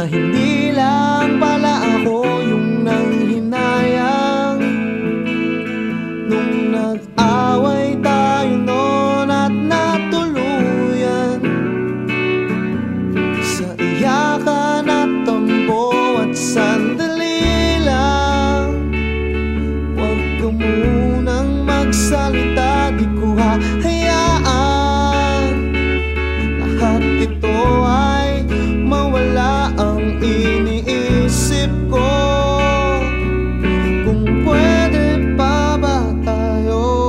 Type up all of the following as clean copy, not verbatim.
na hindi lang pala ako yung nanghinayang nung nag-away tayo noon at natuluyan sa iyakan at tambo at sandali lang. Huwag ka munang magsalita, di ko hahayaan lahat ito ay mawala ang iniisip ko. Kung pwede pa ba tayo?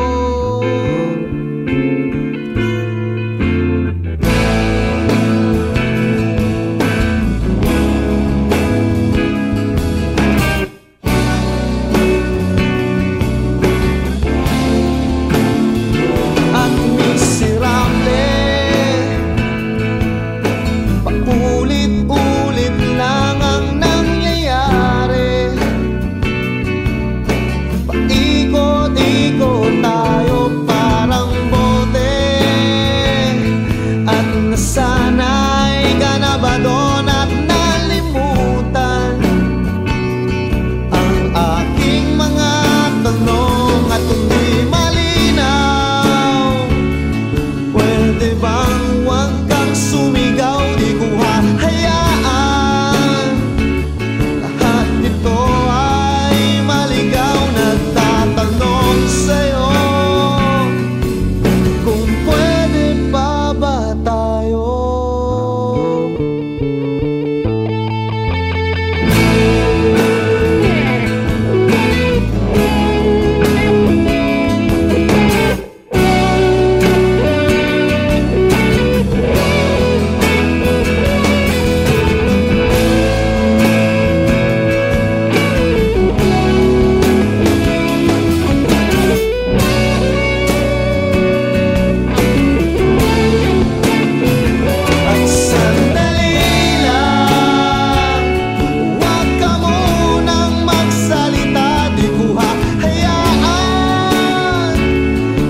At miserable, paulit-ulit lang ang nangyayari. Paikot-ikot tayo parang bote, at nasanay ka na ba doon at nalimutan ang aking mga tanong at hindi malinaw? Pwede bang huwag kang sumigaw, di ko hahayaan lahat ito ay maligaw. Nagtatanong sa'yo kung pwede pa ba tayo? At sandali lang, huwag ka munang magsalita, di ko hahayaan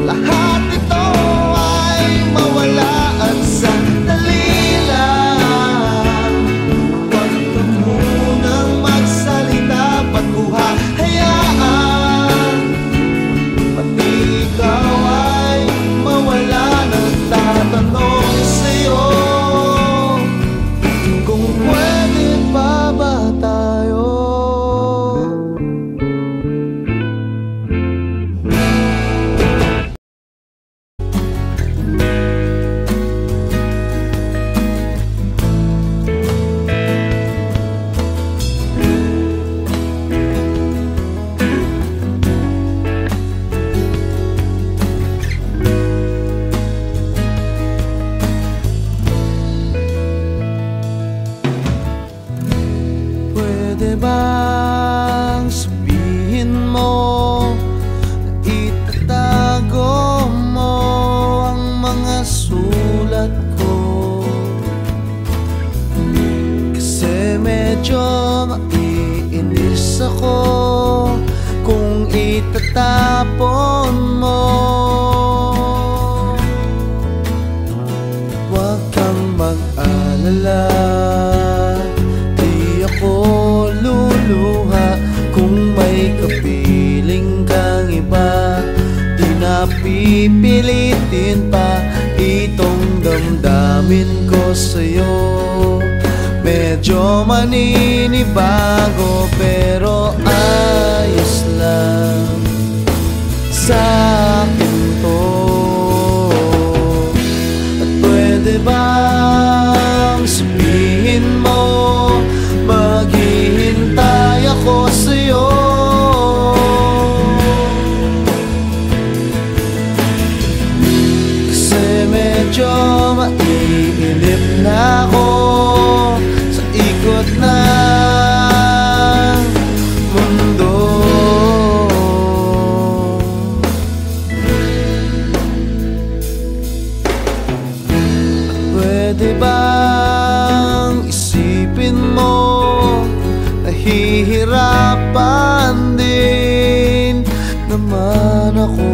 lahat ito ay mawala. At sandali lang, huwag ka munang magsalita, ba't ko hahayaan pati ikaw ay mawala? Nagtatanong sa'yo kung pwede pa ba tayo? Pwede bang sabihin mo na itatago mo ang mga sulat ko? Kasi medyo maiinis ako kung itatapon mo. Huwag kang mag-alala, di ako luluha kung may kapiling kang iba. Di na pipilitin pa itong damdamin ko sa'yo. Medyo maninibago pero ayos lang sa akin to. At pwede bang sabihin mo maghihintay ako sa'yo? Kasi medyo maiinip na ako sa ikot ng mundo. Pwede bang isipin mo nahihirapan din naman ako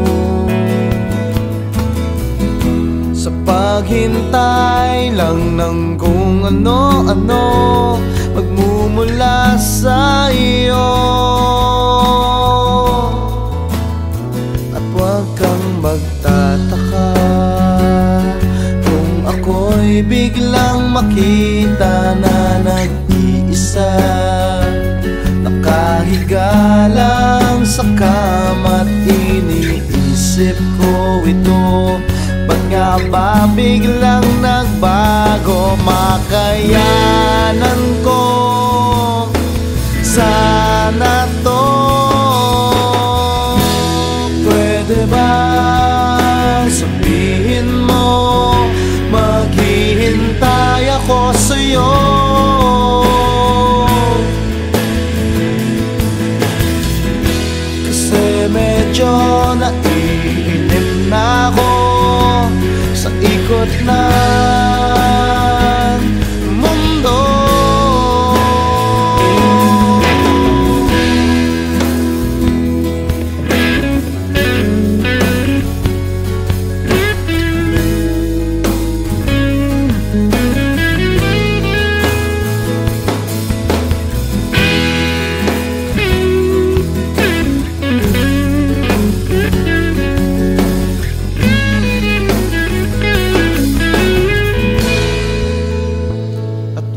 sa paghintay lang ng kung ano-ano. sa iyo. At huwag kang magtataka kung ako'y biglang makita na nag-iisa, nakahiga lang sa kama't iniisip ko ito. Ba't nga ba biglang nagbago? Makayanan ko sana to. Pwede ba sabihin mo maghihintay ako sa'yo? Kasi medyo naiinip na ako sa ikot ng mundo.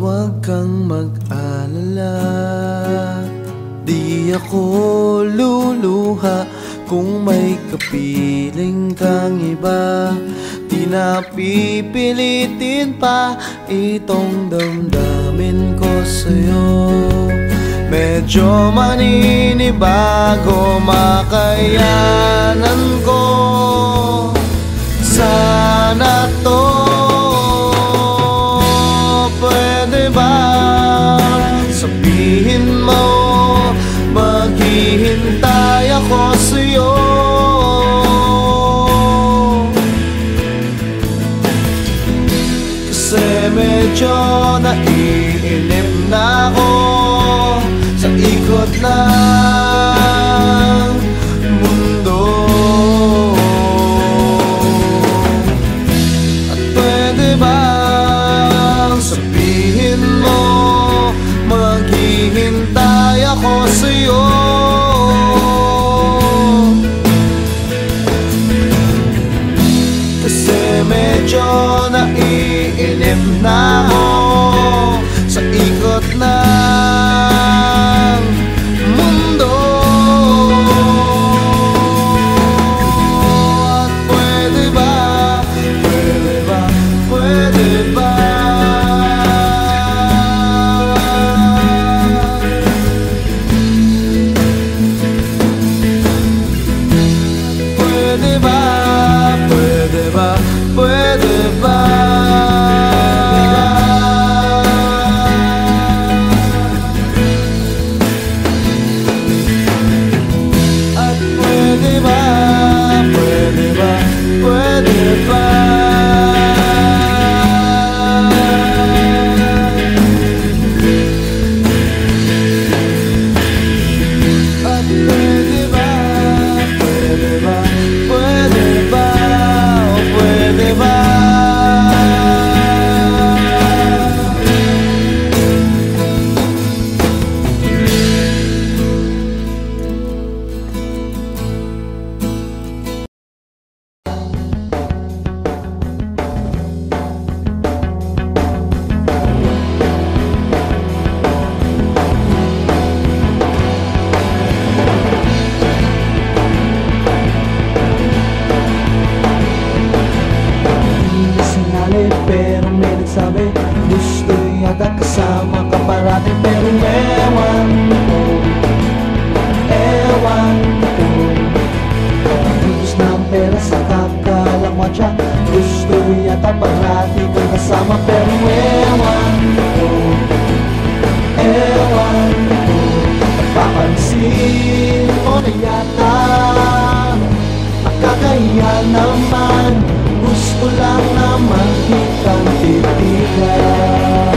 Huwag kang mag-alala, di ako luluha kung may kapiling kang iba. Di na pipilitin pa itong damdamin ko sa'yo. Medyo maninibago, makayanan ko sana to. Pwede ba sabihin mo maghihintay ako sa'yo? Kasi medyo naiinip na ako sa ikot ng mundo. At pwede ba sabihin mo maghihintay ako sa'yo? Kasi medyo naiinip na ako sa ikot ng mundo. At pwede ba, pwede ba, pwede ba pero may nagsabi gusto yata kasama ka parati. Pero ewan ko tapos ng pera sa kakalakwatsa. Gusto yata parati kang kasama. Pero ewan ko napapansin mo na yata nakakahiya naman. Gusto lang naman kitang titigan.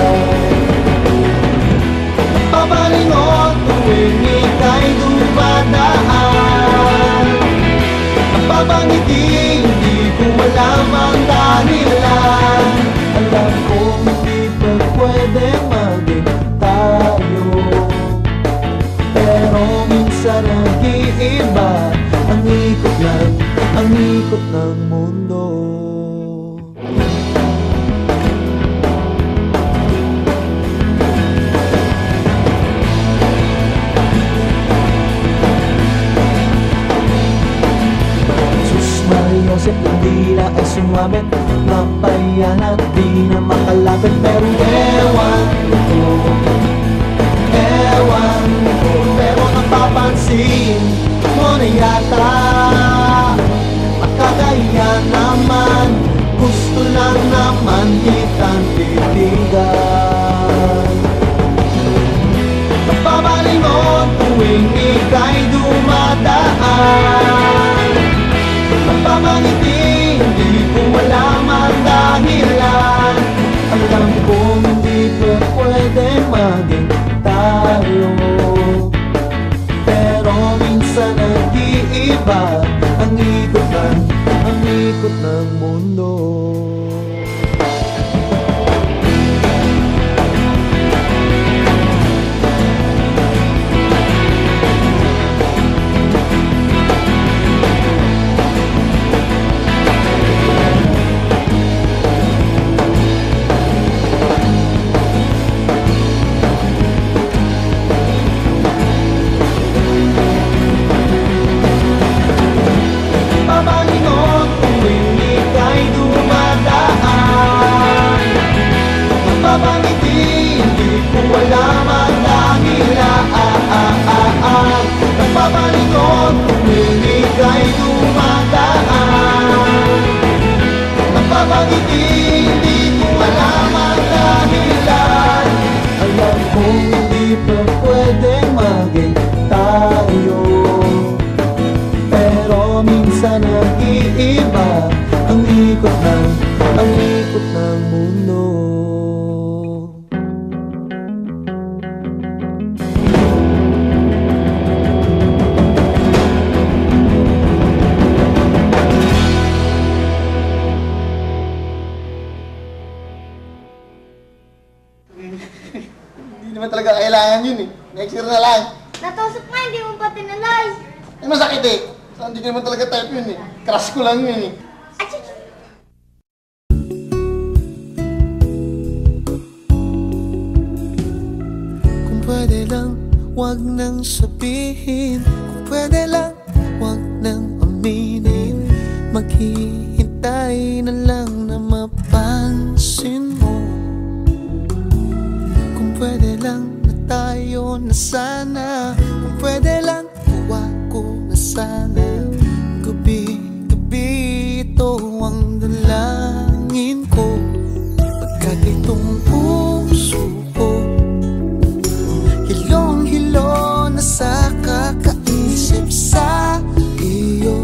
sumabit, mapaya na di na makalapit. Pero ewan ko, pero napapansin mo na yata, makakaya naman, gusto lang naman kitang titigan. Napapalingon tuwing ika'y dumadaan, napapangiti, hindi ko alam ang dahilan. Alam kong hindi pa pwede maging tayo, pero minsan nag-iiba ang ikot ng mundo. Walang dahilan, napapalingon tuwing ika'y dumadaan, napapangiti, hindi ko alam ang dahilan. Alam kong hindi pa pwedeng maging tayo, pero minsan nag-iiba ang ikot ng mundo. Hindi naman talaga kailangan yun eh. Next year na lang. Natusok nga, hindi mo pa tinalay. Eh masakit eh. So, hindi ko naman talaga type yun eh. Crush ko lang yun eh. Kung pwede lang, wag nang sabihin. Kung pwede lang, wag nang aminin. Maghihintay na lang na mapansin mo. Kung pwede lang na tayo na sana. Kung pwede lang, gawa ko na sana. Gabi-gabi ito ang dalangin ko. Pagkat itong puso ko hilong-hilo na sa kakaisip sa iyo.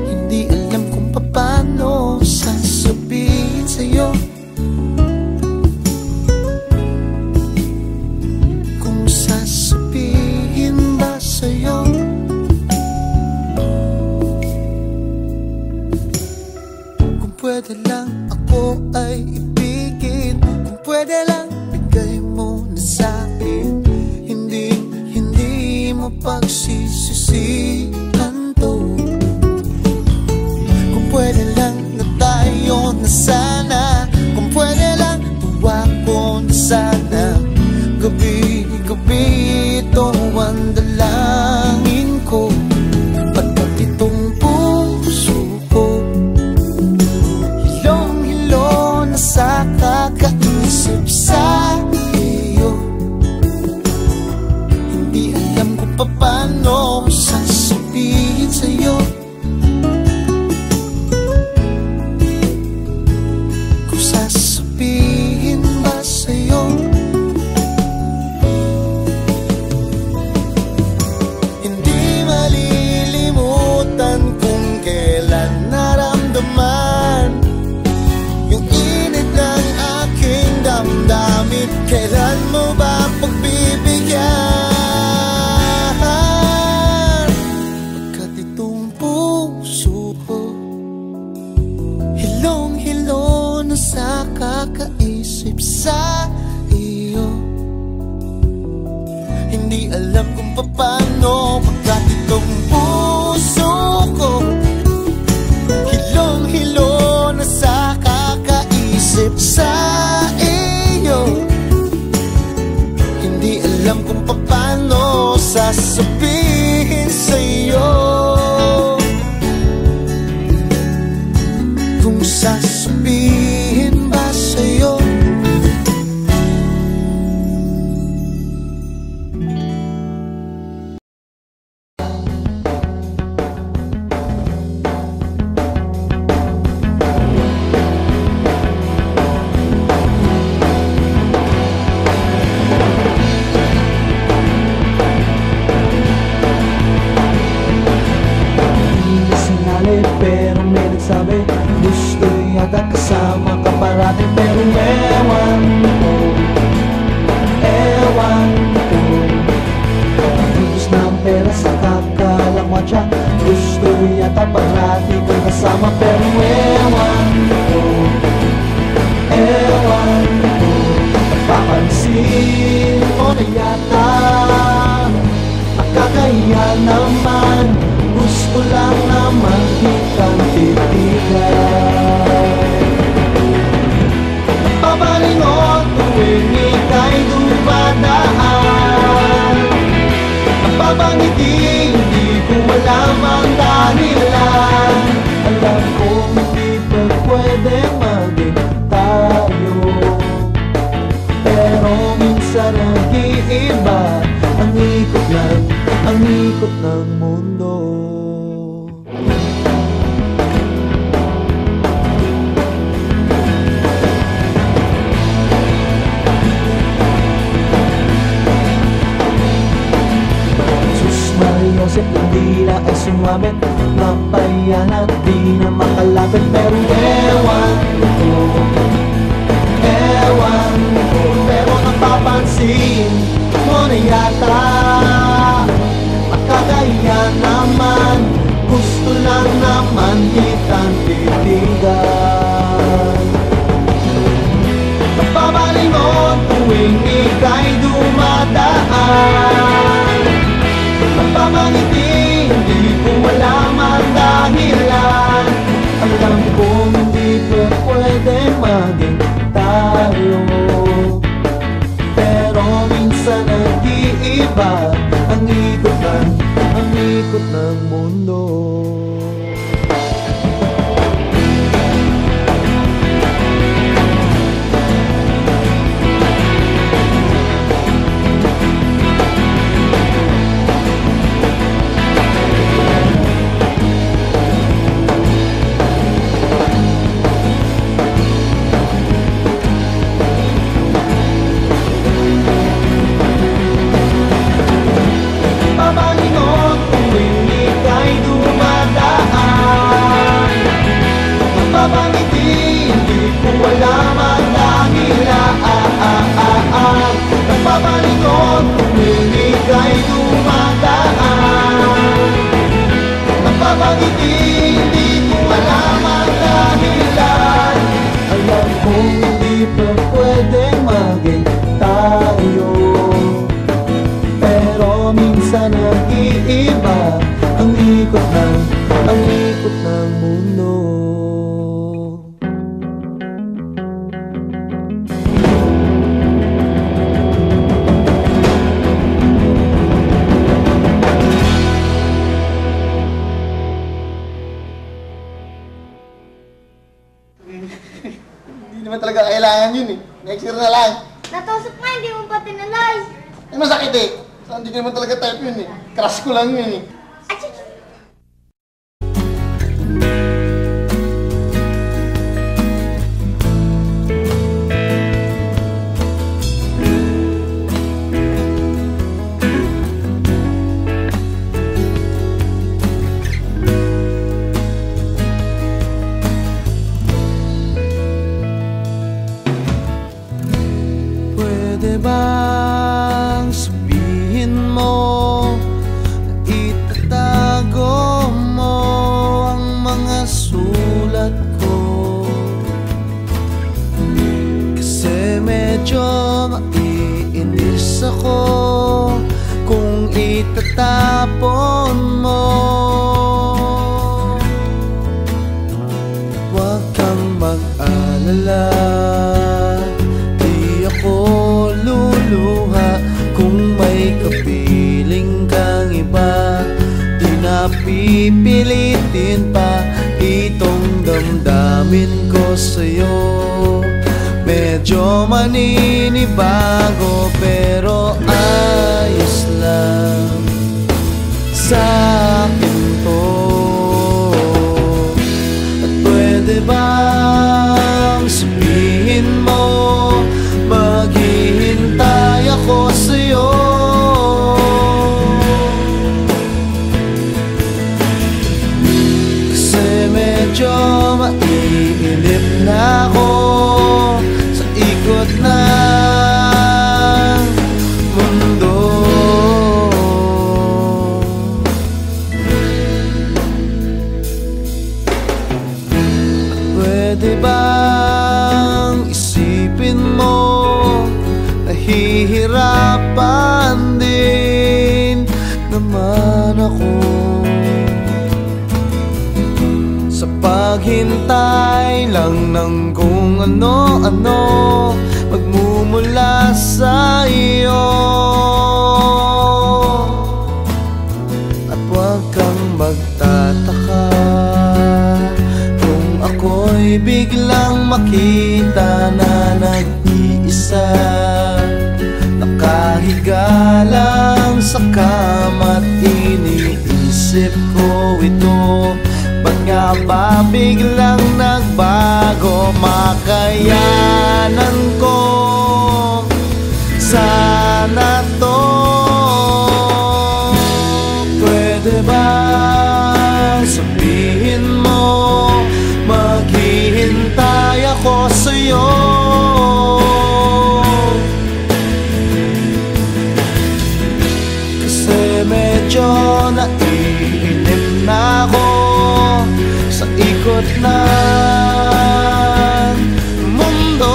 Hindi alam kung paano sasabihin sa'yo. Kung sasabihin ba sa'yo. Kung pwede lang ako ay ibigin. Kung pwede lang bigay mo na sa'kin. Hindi mo pagsisisihan to. Kung pwede lang na tayo na sana. Kung pwede lang tuwa ko na sana. Gabi-gabi ito ang dalangin ko. Pagkat itong puso ko hilong-hilo na sa kakaisip sa iyo. Hindi alam kung paano sasabihin sa'yo. Kung sasabihin ba sa'yo. Hindi malilimutan kung kailan naramdaman yung init ng aking damdamin. Kailan mo ba pagbibigyan? Pagkat itong puso ko hilong-hilo na sa kakaisip sa iyo. Hindi alam kung paano. Pagkat itong puso ko hilong-hilo na sa kakaisip sa iyo. Hindi alam kung paano sasabihin sa'yo. naman, gusto lang naman kitang titigan. Napapalingon tuwing ika'y dumadaan, napapangiti, hindi ko alam ang dahilan. Alam kong hindi pa pwede maging tayo, pero minsan nag-iiba ang ikot ng mundo. Joseph hindi na ay sumabit, mapayan at di na makalapit. Pero ewan ko, pero napapansin mo na yata, makakaya naman, gusto lang naman kitang titigan. Napapalingon tuwing ika'y dumadaan, napapangiti, hindi ko alam ang dahilan. Alam kong hindi pa pwede maging tayo, pero minsan nag-iiba ang ikot ng mundo. Napapalingon kung ika'y dumadaan, napapangiti, hindi ko alam ang dahilan. Alam kong hindi pa pwedeng maging tayo, pero minsan nag-iiba ang ikot ng mundo. Hindi naman talaga kailangan yun eh. Next year na lang. Natusok nga, hindi mo pa tinalay. Eh masakit eh. So, hindi ko naman talaga type yun eh. Crush ko lang yun eh. Pwede bang sabihin mo na itatago mo ang mga sulat ko? Kasi medyo maiinis ako kung itatapon mo. Huwag kang mag-alala, luluha kung may kapiling kang iba. Di na pipilitin pa itong damdamin ko sa'yo. Medyo maninibago pero ayos lang sa akin to. At pwede bang sabihin mo maghihintay ako sa'yo? Kasi medyo maiinip na ako sa ikot ng mundo. Pwede bang isipin mo nahihirapan din naman ako sa paghintay lang ng kung ano-ano magmumula sa iyo. At huwag kang magtataka kung ako'y biglang makita na nag-iisa, nakahiga lang sa kama't iniisip ko ito. Ba't nga ba biglang nagbago? Makayanan ko sana to. Pwede ba sabihin mo maghihintay ako sa'yo? Kasi medyo naiinip na ako sa ikot ng mundo.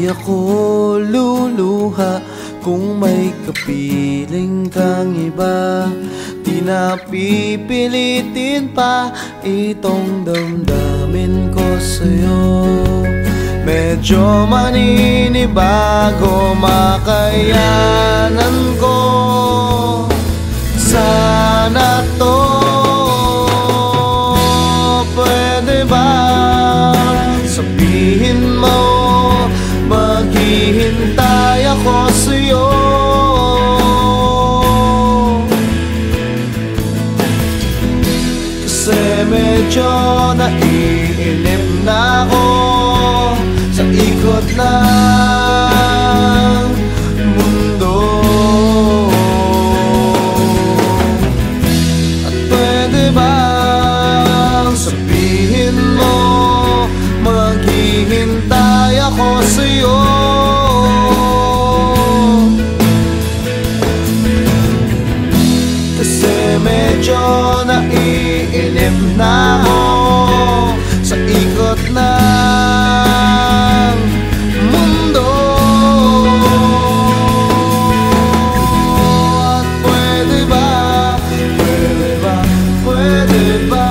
Ako luluha kung may kapiling kang iba. Di na pipilitin pa itong damdamin ko sa'yo. Medyo maninibago, makayanan ko sana to. Pwede ba sabihin mo maghihintay ako sa'yo? Kasi medyo naiinip na ako sa ikot ng mundo. At pwede bang sabihin mo maghihintay ako sa'yo? Kasi medyo naiinip na ako sa ikot ng mundo. At pwede ba, pwede ba, pwede ba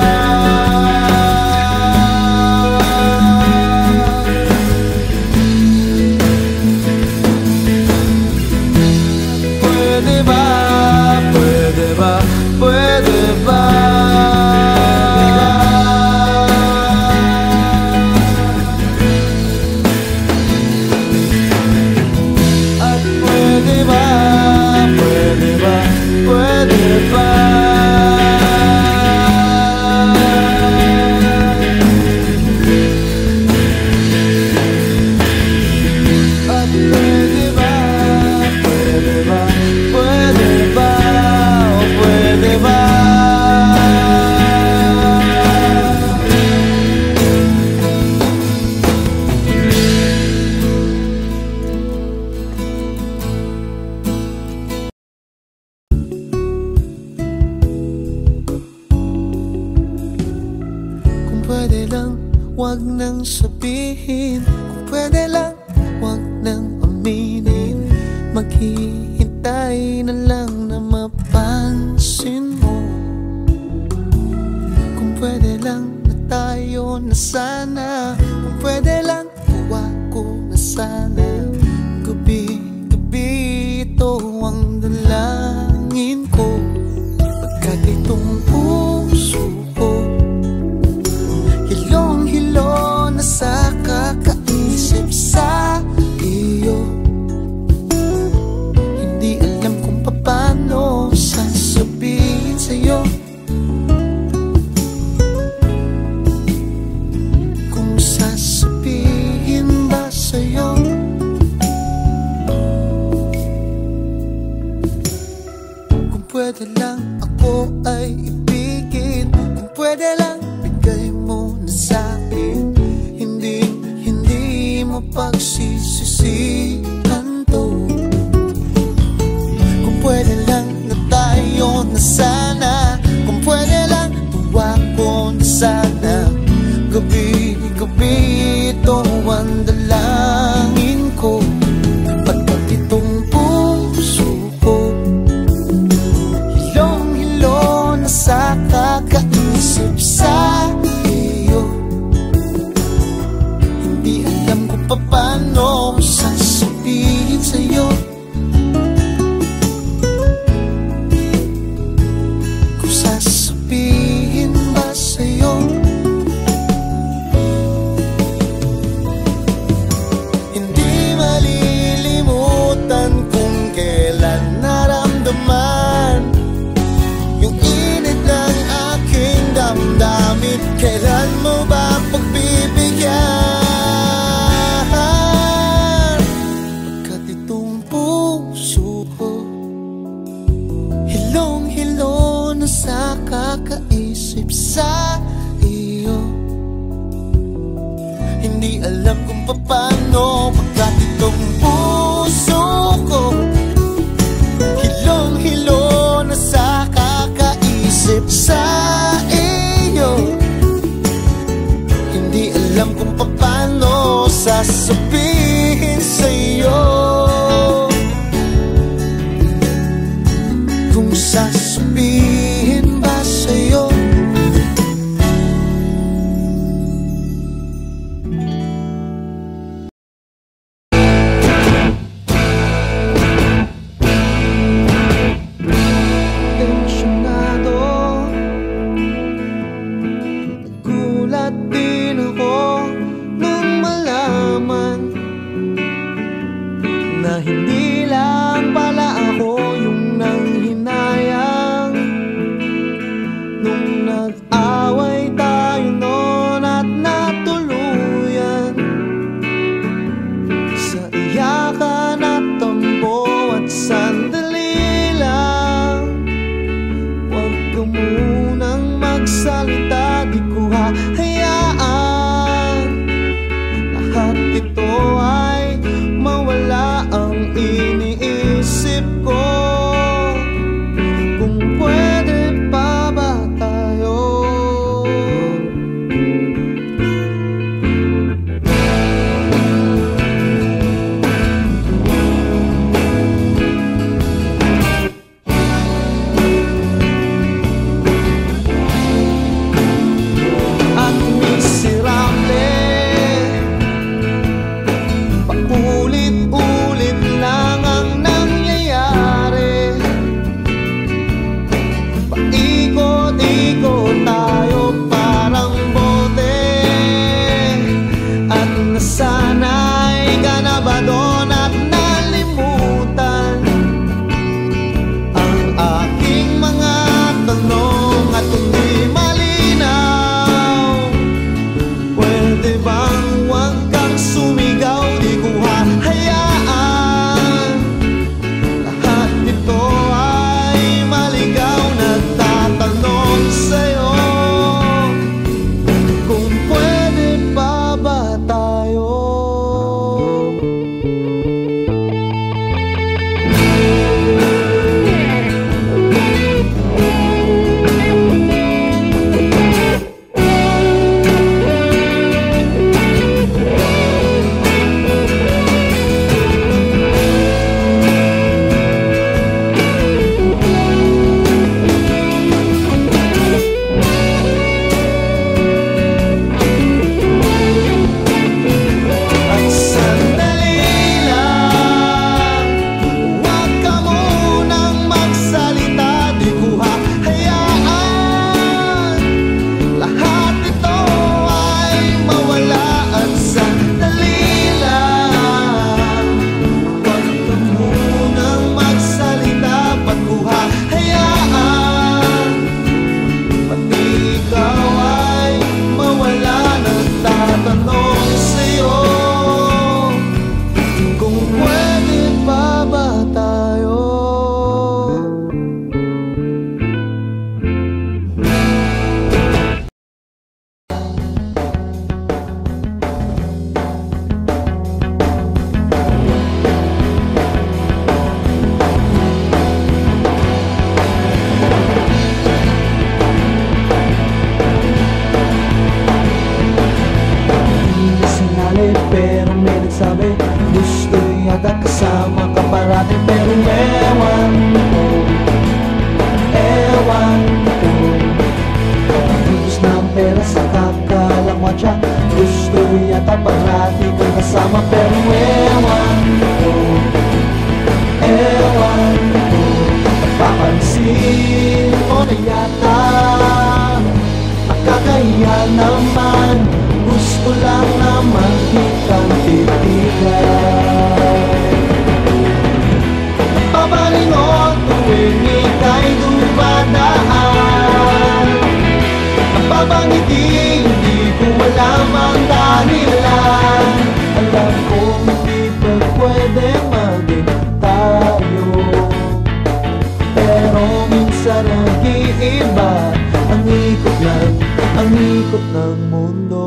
wag nang sabihin, kung pwede lang wag nang aminin. Maghihintay na lang na mapansin mo. Kung pwede lang na tayo na sana, kung pwede lang tuwa ko na sana. Gabi-gabi ito ang dalangin ko. Pagkat itong puso ko hilong-hilo na sa kakaisip sa iyo. Hindi alam kung paano sasabihin sa'yo. Kung sasabihin ba sa'yo pwede lang ako ay ibigin, kung pwede lang bigay mo na sa'kin, hindi mo pagsisisihan to. Kung pwede lang na tayo na sana, kung pwede lang tuwa ko na sana, gabi-gabi ito ang dalangin ko. Pagkat itong puso ko hilong-hilo na sa kakaisip sa iyo, hindi alam kung paano sasabihin sa'yo, kung sasabihin ba sa'yo. Hindi malilimutan kung kailan naramdaman yung init ng aking damdamin. Kailan mo ba pagbibigyan? Pagkat itong puso ko hilong-hilo na sa kakaisip sa iyo, hindi alam kung paano. Pagkat itong puso ko hilong-hilo na sa kakaisip sa iyo, hindi alam kung paano sasabihin sa'yo, kung sasabihin ba sa'yo. Tensyonado, nagulat din ako nung malaman na hindi lang pala ako yung nanghinayang nung nag-away tayo noon at natuluyan sa iyakan at tambo at sandali lang. Huwag ka munang magsalita, di ko hahayaan lahat ito ay mawala ang iniisip ko. Kung pwede pa ba tayo? At miserable, paulit-ulit lang ang nangyayari. Paikot-ikot tayo parang bote, at nasanay ka na ba doon at nalimutan ang aking mga tanong at hindi malinaw? Pwede bang huwag kang sumigaw, di ko hahayaan lahat ito ay maligaw. Nagtatanong sa'yo, kung pwede pa ba tayo? yata parati kang kasama. Pero ewan ko, napapansin mo na yata. Nakakahiya naman, gusto lang naman kitang titigan. Napapalingon tuwing ika'y dumadaan. Napapangiti, hindi ko alam ang dahilan. Alam kong hindi pa pwede maging tayo, pero minsan nag-iiba ang ikot ng mundo.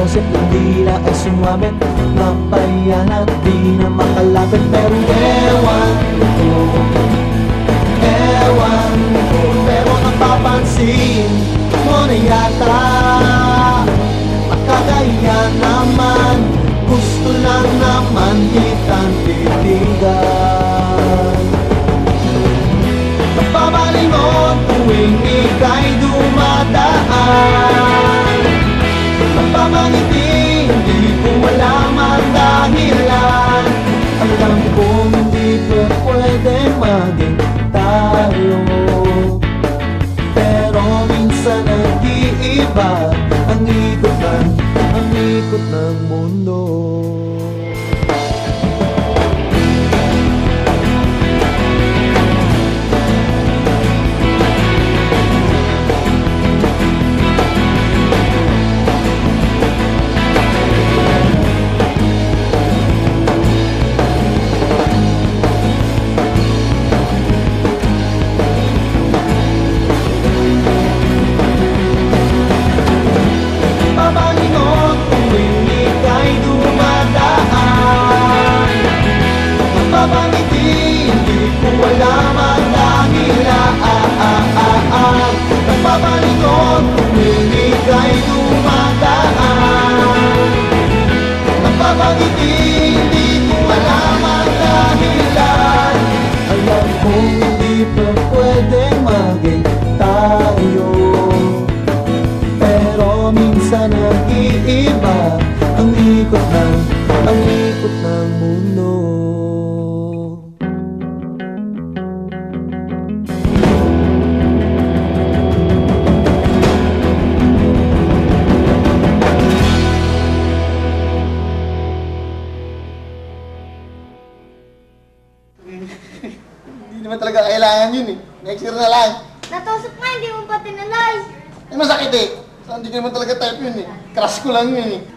Joseph ng dila ay sumabit, napayan at di na makalapit. Pero ewan ko, pero napapansin mo na yata. Nakakahiya naman, gusto lang naman kitang titigan. Napapalingon tuwing ika'y dumadaan. Napapangiti, hindi ko alam ang dahilan. Alam kong hindi pa pwede maging tayo, pero minsan nag-iiba ang ikot ng mundo. Napapalingon kung ika'y dumadaan. Napapangiti, hindi ko alam ang dahilan. Alam kong hindi pa pwedeng maging tayo, pero minsan nag-iiba ang ikot ng mundo. Hindi naman talaga kailangan yun eh. Next year na lang. Natusok nga, hindi mo pa tinalay. Eh masakit eh. So, hindi ko naman talaga type yun eh. Crush ko lang yun eh.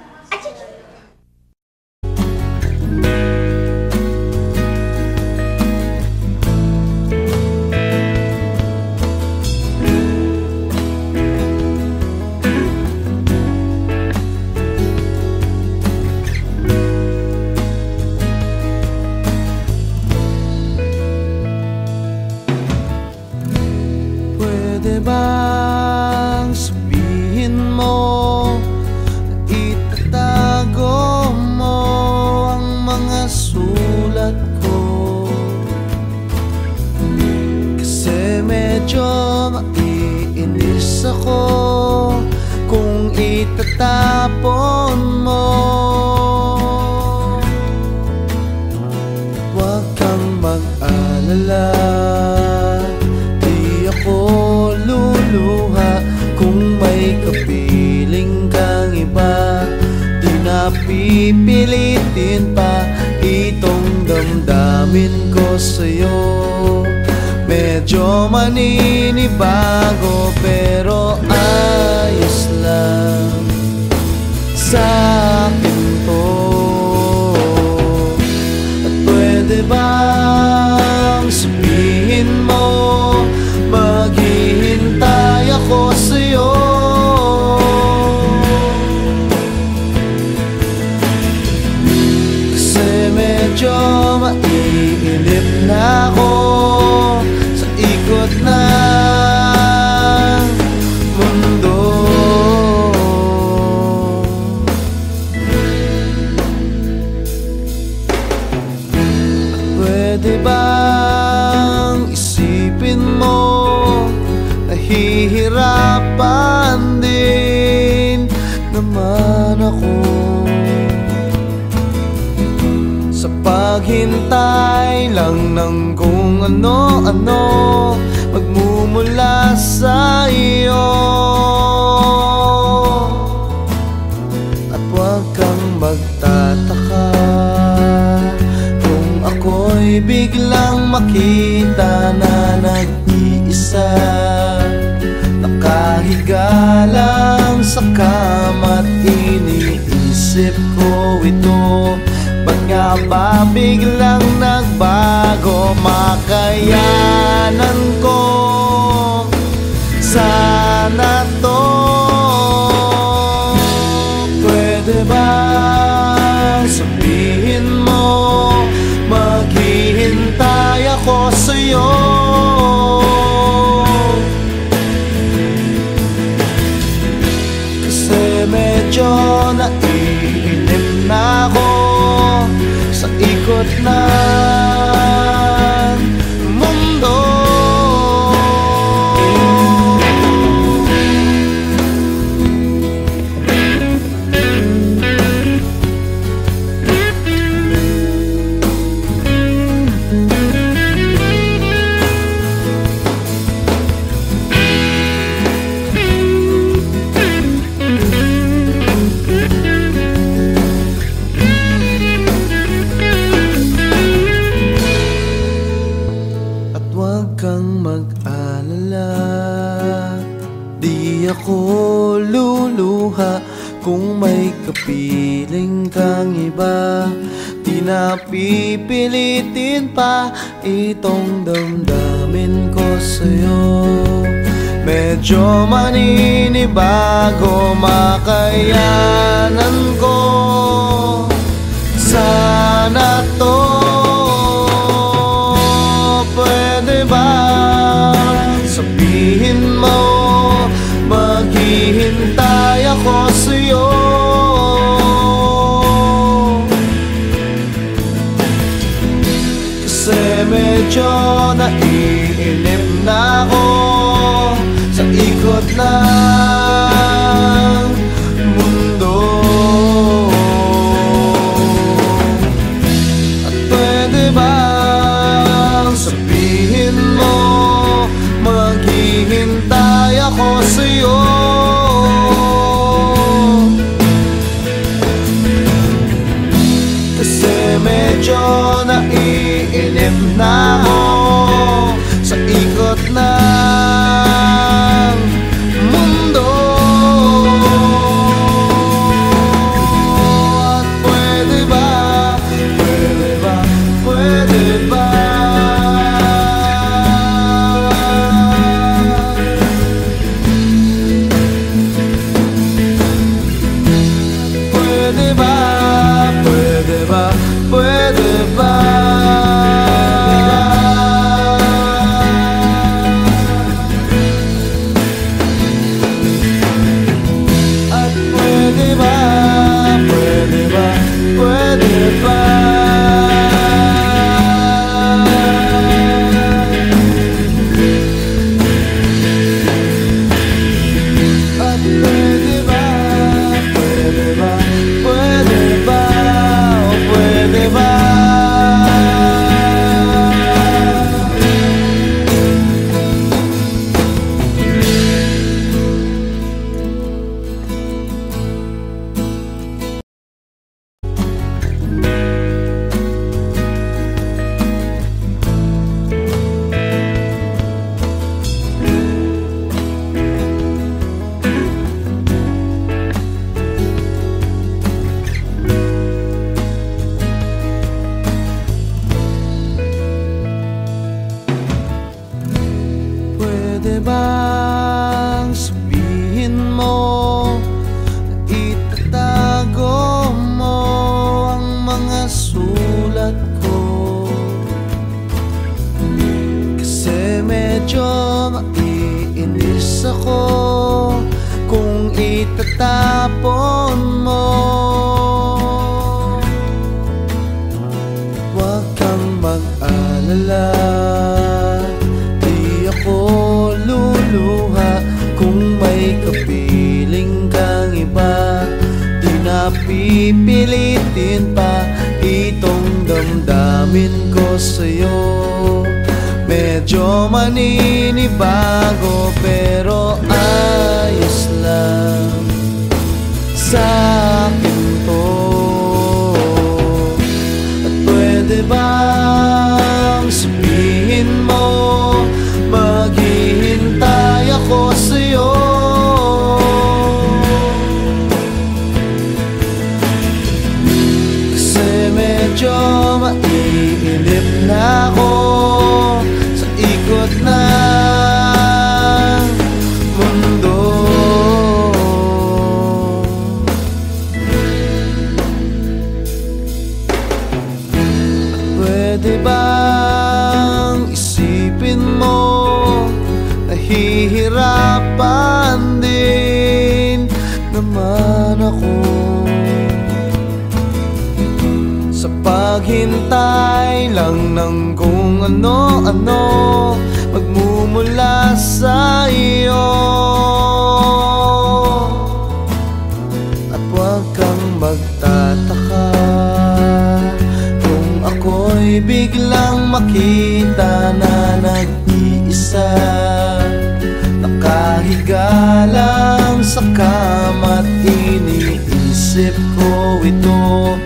Pwede bang sabihin mo na itatago mo ang mga sulat ko? Kasi medyo maiinis ako kung itatapon mo. Huwag kang mag-alala, kung may kapiling kang iba. Di na pipilitin pa itong damdamin ko sa'yo. Medyo maninibago pero ayos lang sa'kin to. At pwede bang sabihin mo maghihintay ako sa'yo? Kasi medyo maiinip na ako sa ikot ng Pwede bang isipin mo, nahihirapan din naman ako sa paghintay lang ng kung ano-ano magmumula sa iyo. At huwag kang magtataka kung ako'y biglang makita na nag-iisa, nakahiga lang sa kama't iniisip ko ito. Ba't nga ba biglang nagbago? Makayanan ko sana to. Pwede ba sabihin mo, maghihintay ako sa'yo? Kasi medyo naiinip na ako sa ikot ng mundo. Huwag kang mag-alala, di ako luluha kung may kapiling kang iba. Di na pipilitin pa itong damdamin ko sa'yo. Medyo maninibago, makayanan ko sana to. Pwede ba sabihin mo, maghihintay ako sa'yo? Kasi medyo naiinip na ako sa ikot ng mundo. At pwede ba sabihin mo, maghihintay ako sa'yo? Kasi medyo naiinip na ako sa ikot ng mundo. At pwede ba, pwede ba, pwede ba Pwede bang sabihin mo na itatago mo ang mga sulat ko? Kasi medyo maiinis ako kung itatapon mo. Huwag kang mag-alala, mag-alala, di ako luluha kung may kapiling kang iba. Di na pipilitin pa itong damdamin ko sa'yo. Medyo maninibago pero ayos lang sa'kin to. At pwede bang sabihin mo maghihintay ako sa'yo? Kasi medyo maiinip na ako sa ikot ng mundo. Pwede bang isipin mo nahihirapan din naman ako sa paghintay lang ng kung ano-ano magmumula sa iyo. At huwag kang magtataka kung ako'y biglang makita na nag-iisa, nakahiga lang sa kama't iniisip ko ito.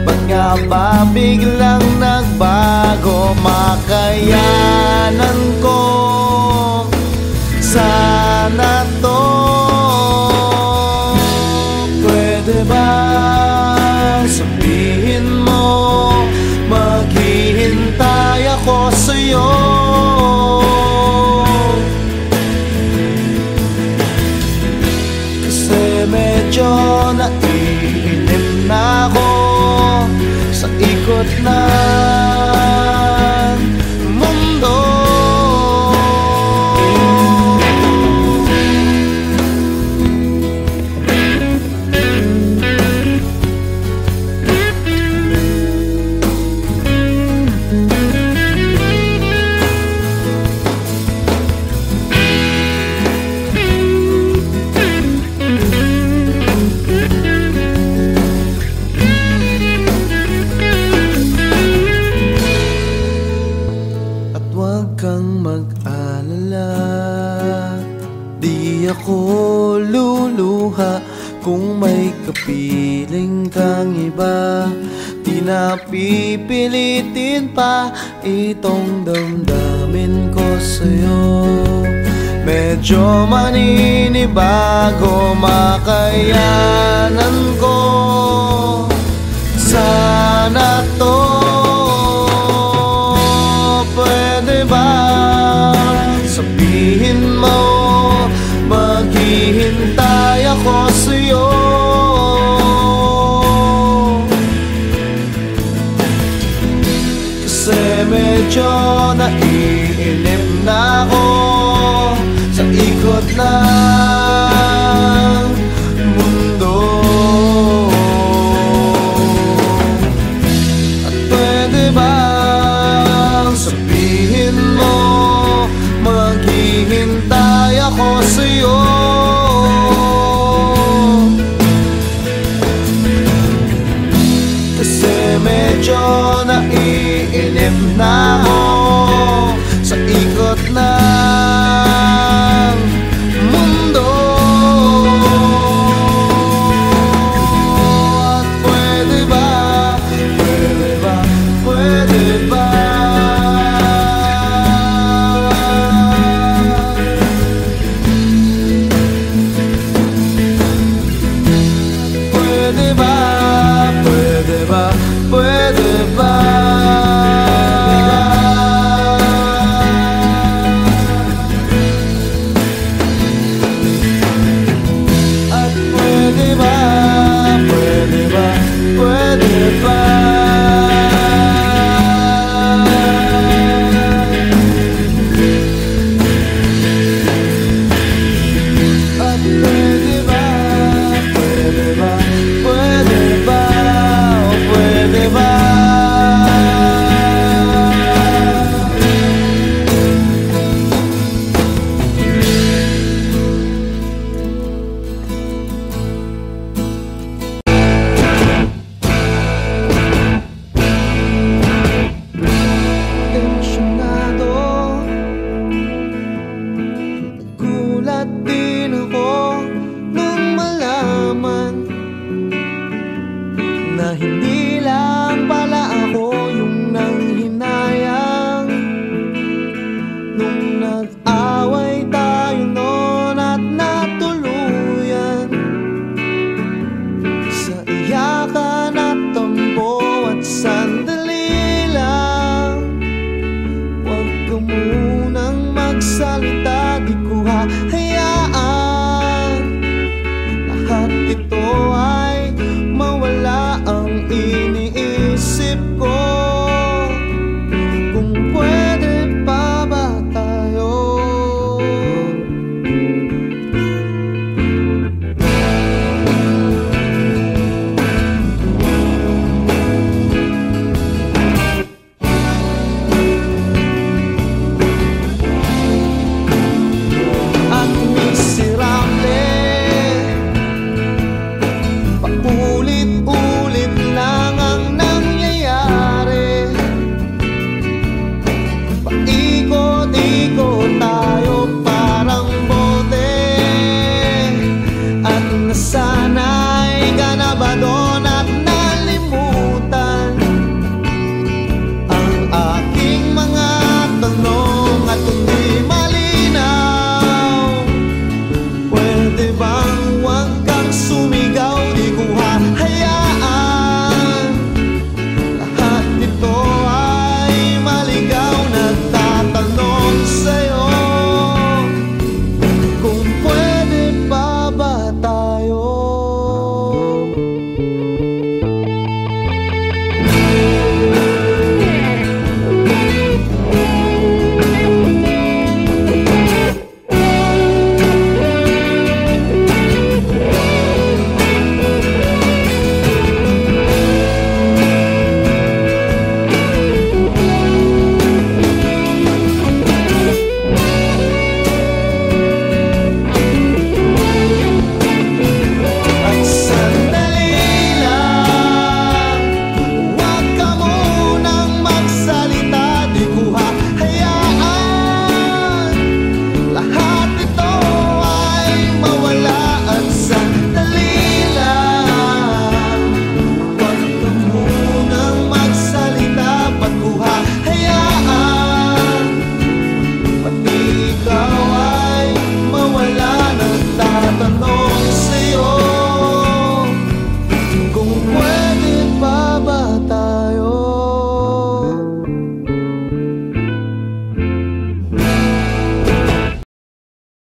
Ba't nga ba biglang nagbago? Makayanan ko sana to. Pwede ba sabihin mo maghihintay ako sa'yo? Kasi medyo naiinip na ako sa ikot ng mundo. Huwag kang mag-alala, di ako luluha kung may kapiling kang iba. Di na pipilitin pa itong damdamin ko sa'yo. Medyo maninibago, makayanan ko sana to. Pwede ba sabihin mo maghihintay ako sa'yo? Kasi medyo naiinip na ako sa ikot ng mundo. At pwede ba sabihin mo maghihintay ako sa'yo? Kasi medyo naiinip na ako